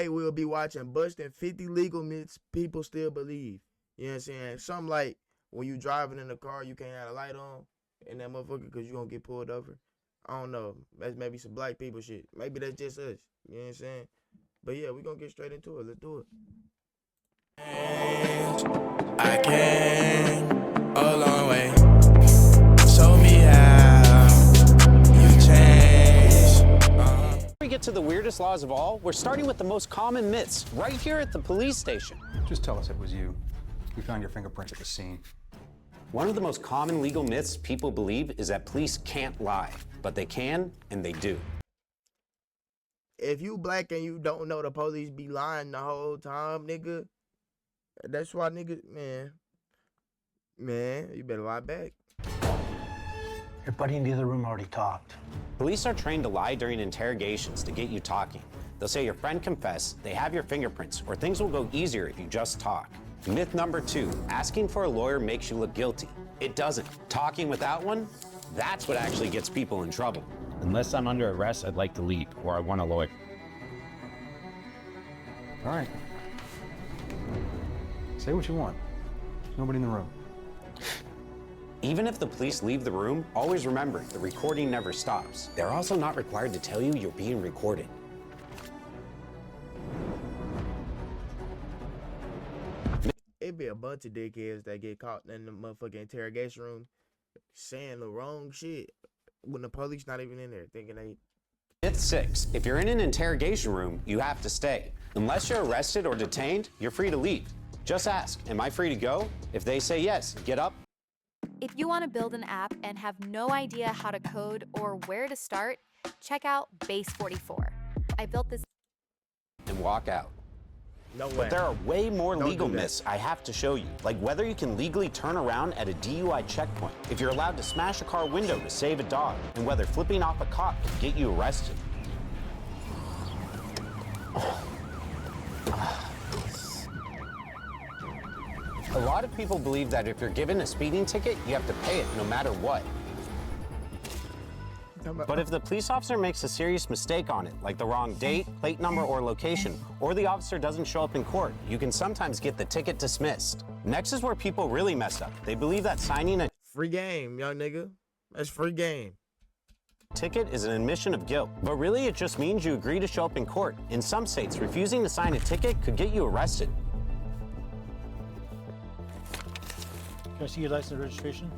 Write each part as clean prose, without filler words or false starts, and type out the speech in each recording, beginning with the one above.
day we'll be watching busting 50 legal myths people still believe. You know what I'm saying? Something like when you driving in the car, you can't have a light on in that motherfucker because you gonna get pulled over. I don't know. That's maybe some black people shit. Maybe that's just us. You know what I'm saying? But yeah, we gonna get straight into it. Let's do it. I came a long way. Show me how you change. We get to the weirdest laws of all. We're starting with the most common myths right here at the police station. Just tell us it was you. We found your fingerprints at the scene. One of the most common legal myths people believe is that police can't lie, but they can, and they do. If you black and you don't know the police be lying the whole time, nigga, that's why nigga, man, you better lie back. Your buddy in the other room already talked. Police are trained to lie during interrogations to get you talking. They'll say your friend confessed, they have your fingerprints, or things will go easier if you just talk. Myth number 2, asking for a lawyer makes you look guilty. It doesn't. Talking without one, that's what actually gets people in trouble. Unless I'm under arrest, I'd like to leave, or I want a lawyer. All right. Say what you want. There's nobody in the room. Even if the police leave the room, always remember, the recording never stops. They're also not required to tell you you're being recorded. It be a bunch of dickheads that get caught in the motherfucking interrogation room saying the wrong shit when the police not even in there thinking they... Myth 6, if you're in an interrogation room, you have to stay. Unless you're arrested or detained, you're free to leave. Just ask, am I free to go? If they say yes, get up. If you want to build an app and have no idea how to code or where to start, check out Base 44. I built this and walk out. No way. But there are way more Don't legal do that. myths I have to show you, like whether you can legally turn around at a DUI checkpoint, if you're allowed to smash a car window to save a dog, and whether flipping off a cop can get you arrested. A lot of people believe that if you're given a speeding ticket, you have to pay it no matter what. But if the police officer makes a serious mistake on it, like the wrong date, plate number, or location, or the officer doesn't show up in court, you can sometimes get the ticket dismissed. Next is where people really mess up. They believe that signing a Free game, young nigga. That's free game. ticket is an admission of guilt, but really it just means you agree to show up in court. In some states, refusing to sign a ticket could get you arrested. Can I see your license and registration?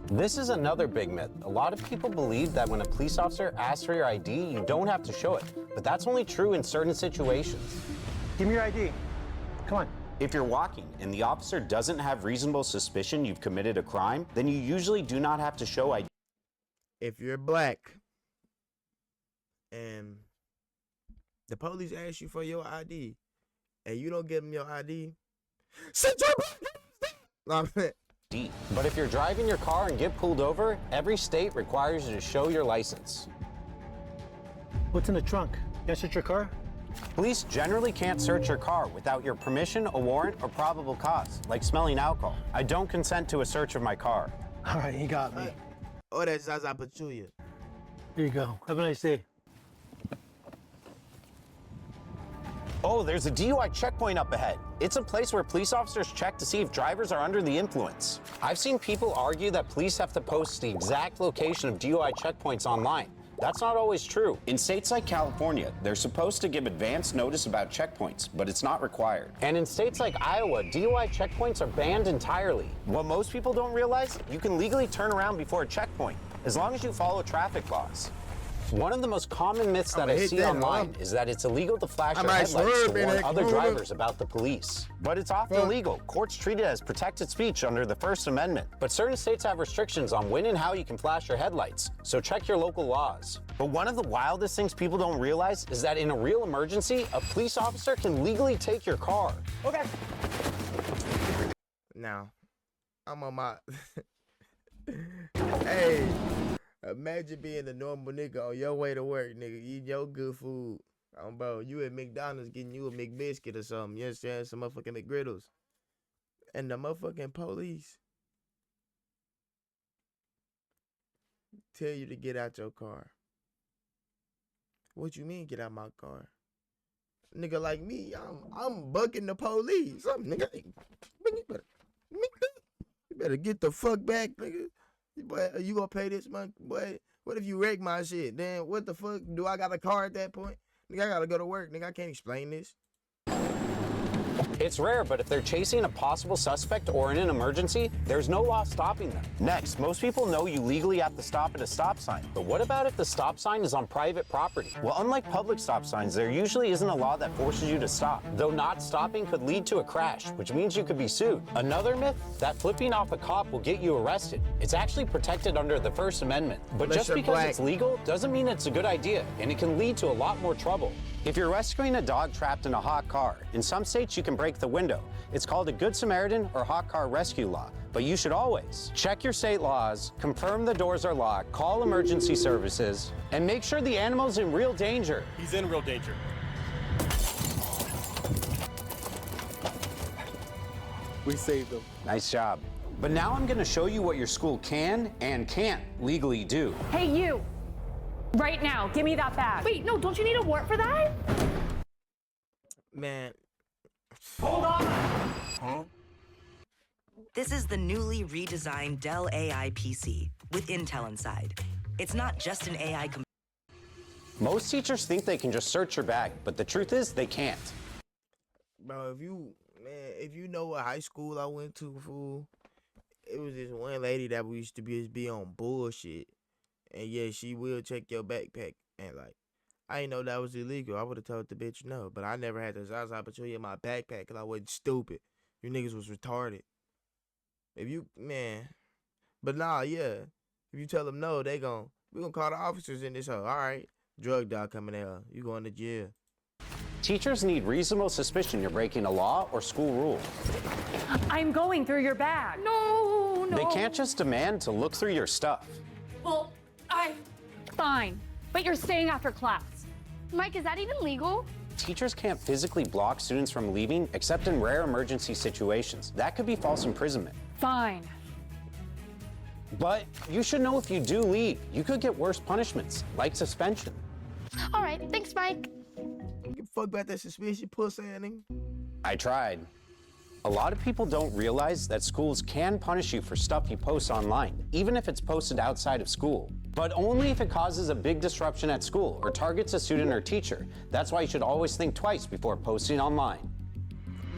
This is another big myth. A lot of people believe that when a police officer asks for your ID, you don't have to show it. But that's only true in certain situations. Give me your ID. Come on. If you're walking and the officer doesn't have reasonable suspicion you've committed a crime, then you usually do not have to show ID. If you're black and the police ask you for your ID and you don't give them your ID, sit your black ass down. But if you're driving your car and get pulled over, every state requires you to show your license. What's in the trunk? Can I search your car? Police generally can't search your car without your permission, a warrant, or probable cause, like smelling alcohol. I don't consent to a search of my car. All right, you got me. Oh, that's Zaza Pachulia. Here you go. Have a nice day. Oh, there's a DUI checkpoint up ahead. It's a place where police officers check to see if drivers are under the influence. I've seen people argue that police have to post the exact location of DUI checkpoints online. That's not always true. In states like California, they're supposed to give advance notice about checkpoints, but it's not required. And in states like Iowa, DUI checkpoints are banned entirely. What most people don't realize, you can legally turn around before a checkpoint, as long as you follow traffic laws. One of the most common myths that I see online is that it's illegal to flash your headlights to warn other drivers about the police. But it's often illegal. Courts treat it as protected speech under the First Amendment. But certain states have restrictions on when and how you can flash your headlights, so check your local laws. But one of the wildest things people don't realize is that in a real emergency, a police officer can legally take your car. Okay. Now, I'm on my... Hey... Imagine being a normal nigga on your way to work, nigga, eating your good food. Bro, you at McDonald's getting you a McBiscuit or something. You understand? Some motherfucking McGriddles. And the motherfucking police tell you to get out your car. What you mean, get out my car? nigga like me, I'm bucking the police. Nigga, you better get the fuck back, nigga. Boy, you gonna pay this month, boy? What if you wreck my shit? Then what the fuck? Do I got a car at that point? Nigga, I gotta go to work. Nigga, I can't explain this. It's rare, but if they're chasing a possible suspect or in an emergency, there's no law stopping them. Next, most people know you legally have to stop at a stop sign. But what about if the stop sign is on private property? Well, unlike public stop signs, there usually isn't a law that forces you to stop. Though not stopping could lead to a crash, which means you could be sued. Another myth, that flipping off a cop will get you arrested. It's actually protected under the First Amendment. But just because it's legal doesn't mean it's a good idea, and it can lead to a lot more trouble. If you're rescuing a dog trapped in a hot car, in some states you can break the window. It's called a Good Samaritan or hot car rescue law. But you should always check your state laws, confirm the doors are locked, call emergency services, and make sure the animal's in real danger. He's in real danger. We saved him. Nice job. But now I'm going to show you what your school can and can't legally do. Hey, you! Right now, give me that bag. Wait, no, don't you need a warrant for that? Man. Hold on! Huh? This is the newly redesigned Dell AI PC with Intel inside. It's not just an AI computer. Most teachers think they can just search your bag, but the truth is they can't. Bro, if you know what high school I went to, fool, it was this one lady that we used to be on bullshit. And yeah, she will check your backpack. And like, I didn't know that was illegal. I would have told the bitch no. But I never had the Zaza opportunity in my backpack because I wasn't stupid. You niggas was retarded. If you, man. But nah, yeah. If you tell them no, we gonna call the officers in this hoe. All right. Drug dog coming out. You going to jail. Teachers need reasonable suspicion you're breaking a law or school rule. I'm going through your bag. No. They can't just demand to look through your stuff. Well, Fine, but you're staying after class. Mike, is that even legal? Teachers can't physically block students from leaving except in rare emergency situations. That could be false imprisonment. Fine. But you should know if you do leave, you could get worse punishments, like suspension. All right, thanks, Mike. Give a fuck about that suspicion, pussy nigga. I tried. A lot of people don't realize that schools can punish you for stuff you post online, even if it's posted outside of school. But only if it causes a big disruption at school or targets a student or teacher. That's why you should always think twice before posting online.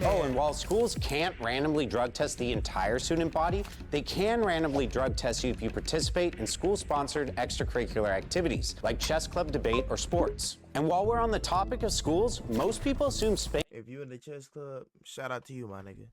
Oh, and while schools can't randomly drug test the entire student body, they can randomly drug test you if you participate in school-sponsored extracurricular activities, like chess club, debate, or sports. And while we're on the topic of schools, most people assume if you in the chess club, shout out to you, my nigga.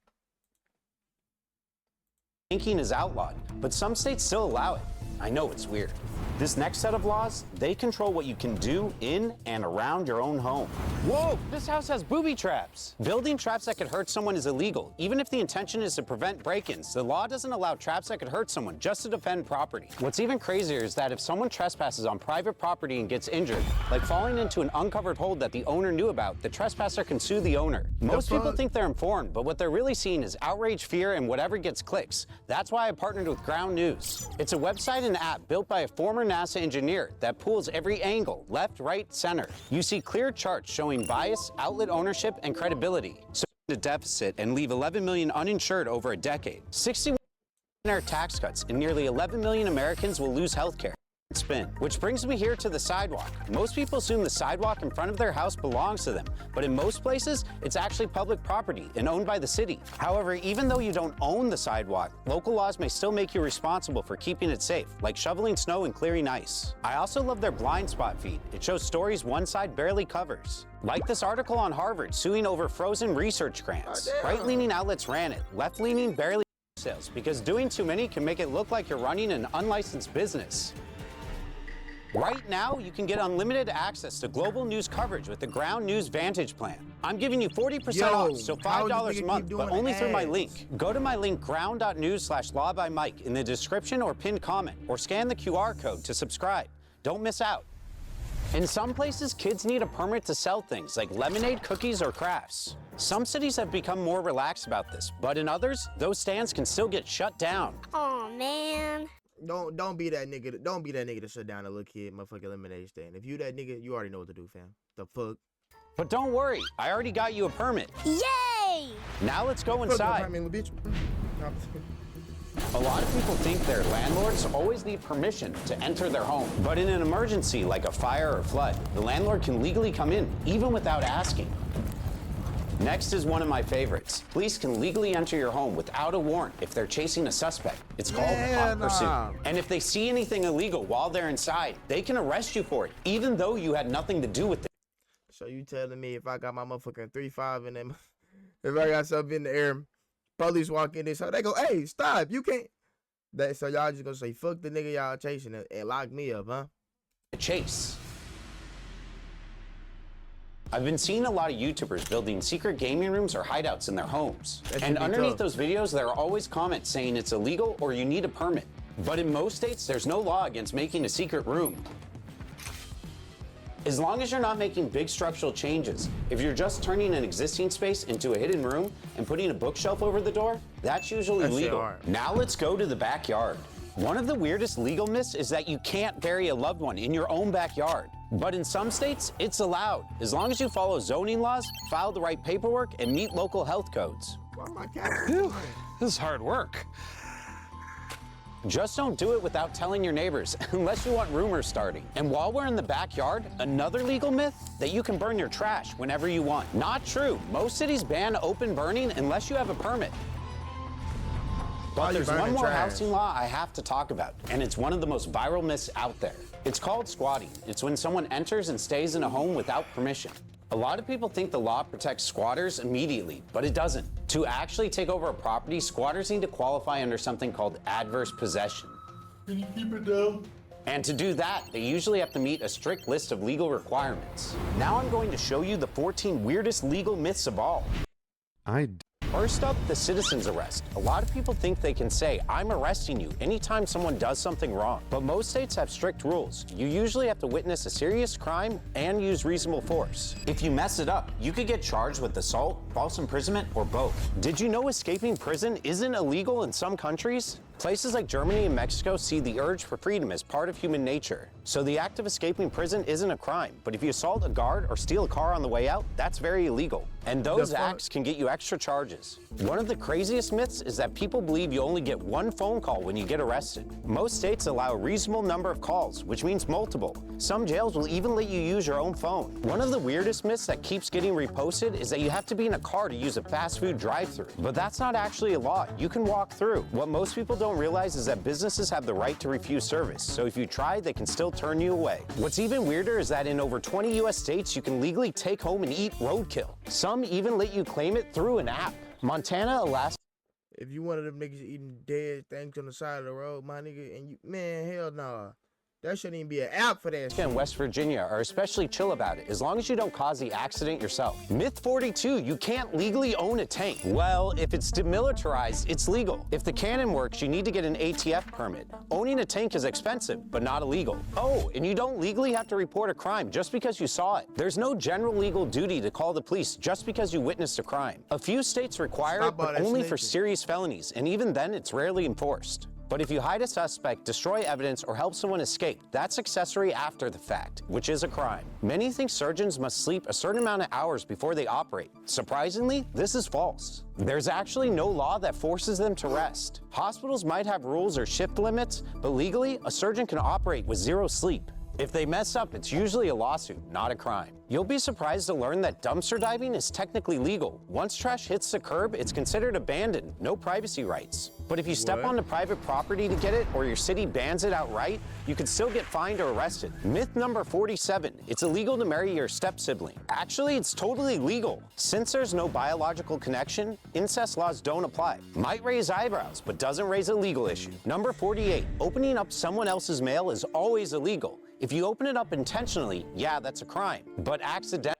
Spanking is outlawed, but some states still allow it. I know it's weird. This next set of laws, they control what you can do in and around your own home. Whoa, this house has booby traps. Building traps that could hurt someone is illegal. Even if the intention is to prevent break-ins, the law doesn't allow traps that could hurt someone just to defend property. What's even crazier is that if someone trespasses on private property and gets injured, like falling into an uncovered hole that the owner knew about, the trespasser can sue the owner. Most people think they're informed, but what they're really seeing is outrage, fear, and whatever gets clicks. That's why I partnered with Ground News. It's a website and app built by a former NASA engineer that pulls every angle, left, right, center. You see clear charts showing bias, outlet ownership, and credibility. So the deficit and leave 11 million uninsured over a decade. 61 are tax cuts, and nearly 11 million Americans will lose health care. Spin. Which brings me here to the sidewalk. Most people assume the sidewalk in front of their house belongs to them, but in most places, it's actually public property and owned by the city. However, even though you don't own the sidewalk, local laws may still make you responsible for keeping it safe, like shoveling snow and clearing ice. I also love their blind spot feed. It shows stories one side barely covers. Like this article on Harvard suing over frozen research grants. Right-leaning outlets ran it, left-leaning barely sales, because doing too many can make it look like you're running an unlicensed business. Right now, you can get unlimited access to global news coverage with the Ground News Vantage plan. I'm giving you 40% off, so $5 a month, but only through my link. Go to my link, ground.news/lawbymike, in the description or pinned comment, or scan the QR code to subscribe. Don't miss out. In some places, kids need a permit to sell things like lemonade, cookies, or crafts. Some cities have become more relaxed about this, but in others, those stands can still get shut down. Oh man. Don't be that nigga. Don't be that nigga to shut down a little kid motherfucking lemonade stand. If you that nigga, you already know what to do, fam. The fuck? But don't worry, I already got you a permit. Yay! Now let's go Fuck, inside. I mean, little bitch. A lot of people think their landlords always need permission to enter their home. But in an emergency like a fire or flood, the landlord can legally come in, even without asking. Next is one of my favorites. Police can legally enter your home without a warrant if they're chasing a suspect. It's called hot pursuit. And if they see anything illegal while they're inside, they can arrest you for it, even though you had nothing to do with it. So you telling me if I got my motherfucking 3.5 in them, if I got something in the air, police walk in this house, they go, hey, stop, you can't. So y'all just gonna say, fuck the nigga y'all chasing and lock me up, huh? Chase. I've been seeing a lot of YouTubers building secret gaming rooms or hideouts in their homes. And underneath those videos, there are always comments saying it's illegal or you need a permit. But in most states, there's no law against making a secret room. As long as you're not making big structural changes, if you're just turning an existing space into a hidden room and putting a bookshelf over the door, that's usually legal. Now let's go to the backyard. One of the weirdest legal myths is that you can't bury a loved one in your own backyard. But in some states, it's allowed, as long as you follow zoning laws, file the right paperwork, and meet local health codes. Whew, this is hard work. Just don't do it without telling your neighbors, unless you want rumors starting. And while we're in the backyard, another legal myth, that you can burn your trash whenever you want. Not true. Most cities ban open burning unless you have a permit. But there's one more housing law I have to talk about, and it's one of the most viral myths out there. It's called squatting. It's when someone enters and stays in a home without permission. A lot of people think the law protects squatters immediately, but it doesn't. To actually take over a property, squatters need to qualify under something called adverse possession. Can you keep it down? And to do that, they usually have to meet a strict list of legal requirements. Now I'm going to show you the 14 weirdest legal myths of all. First up, the citizen's arrest. A lot of people think they can say, I'm arresting you anytime someone does something wrong. But most states have strict rules. You usually have to witness a serious crime and use reasonable force. If you mess it up, you could get charged with assault, false imprisonment, or both. Did you know escaping prison isn't illegal in some countries? Places like Germany and Mexico see the urge for freedom as part of human nature. So the act of escaping prison isn't a crime, but if you assault a guard or steal a car on the way out, that's very illegal. And those acts can get you extra charges. One of the craziest myths is that people believe you only get one phone call when you get arrested. Most states allow a reasonable number of calls, which means multiple. Some jails will even let you use your own phone. One of the weirdest myths that keeps getting reposted is that you have to be in a car to use a fast food drive-thru. But that's not actually a law. You can walk through. What most people don't realize is that businesses have the right to refuse service. So if you try, they can still turn you away. What's even weirder is that in over 20 US states, you can legally take home and eat roadkill. Some even let you claim it through an app. Montana, Alaska. If you one of them niggas eating dead things on the side of the road, my nigga, and you, man, hell nah. There shouldn't even be an app for that shit. And West Virginia are especially chill about it, as long as you don't cause the accident yourself. Myth 42, you can't legally own a tank. Well, if it's demilitarized, it's legal. If the cannon works, you need to get an ATF permit. Owning a tank is expensive, but not illegal. Oh, and you don't legally have to report a crime just because you saw it. There's no general legal duty to call the police just because you witnessed a crime. A few states require it, but only for serious felonies, and even then, it's rarely enforced. But if you hide a suspect, destroy evidence, or help someone escape, that's accessory after the fact, which is a crime. Many think surgeons must sleep a certain amount of hours before they operate. Surprisingly, this is false. There's actually no law that forces them to rest. Hospitals might have rules or shift limits, but legally, a surgeon can operate with zero sleep. If they mess up, it's usually a lawsuit, not a crime. You'll be surprised to learn that dumpster diving is technically legal. Once trash hits the curb, it's considered abandoned, no privacy rights. But if you step onto private property to get it, or your city bans it outright, you can still get fined or arrested. Myth number 47, it's illegal to marry your step-sibling. Actually, it's totally legal. Since there's no biological connection, incest laws don't apply. Might raise eyebrows, but doesn't raise a legal issue. Number 48, opening up someone else's mail is always illegal. If you open it up intentionally, yeah, that's a crime. But accidentally...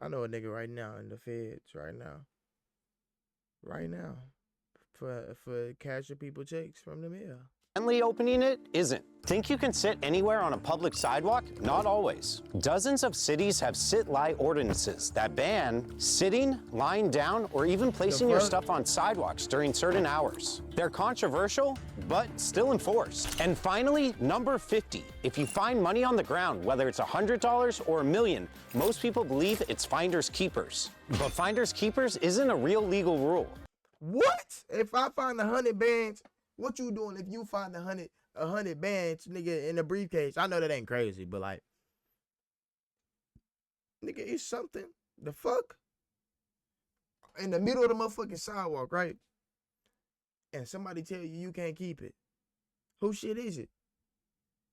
I know a nigga right now in the feds, right now. For cashing people checks from the mail. Friendly opening it isn't. Think you can sit anywhere on a public sidewalk? Not always. Dozens of cities have sit-lie ordinances that ban sitting, lying down, or even placing your stuff on sidewalks during certain hours. They're controversial, but still enforced. And finally, number 50. If you find money on the ground, whether it's $100 or $1 million, most people believe it's finders keepers. But finders keepers isn't a real legal rule. What? If I find 100 bands, what you doing if you find 100 bands, nigga, in a briefcase? I know that ain't crazy, but like, nigga, it's something. The fuck? In the middle of the motherfucking sidewalk, right? And somebody tell you you can't keep it. Who shit is it?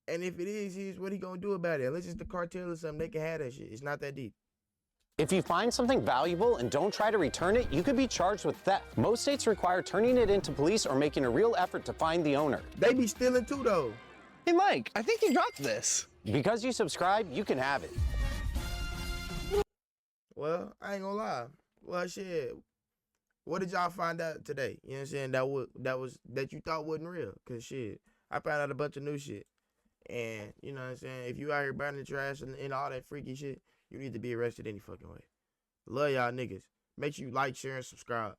And if it is his, what he gonna do about it? Unless it's the cartel or something, they can have that shit. It's not that deep. If you find something valuable and don't try to return it, you could be charged with theft. Most states require turning it into police or making a real effort to find the owner. They be stealing too, though. Hey, Mike, I think you got this. Because you subscribe, you can have it. Well, I ain't gonna lie. Well, shit. What did y'all find out today? You know what I'm saying? That you thought wasn't real. Cause shit, I found out a bunch of new shit. And you know what I'm saying? If you out here burning trash and all that freaky shit, you need to be arrested any fucking way. Love y'all niggas. Make sure you like, share, and subscribe.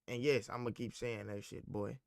And yes, I'm gonna keep saying that shit, boy.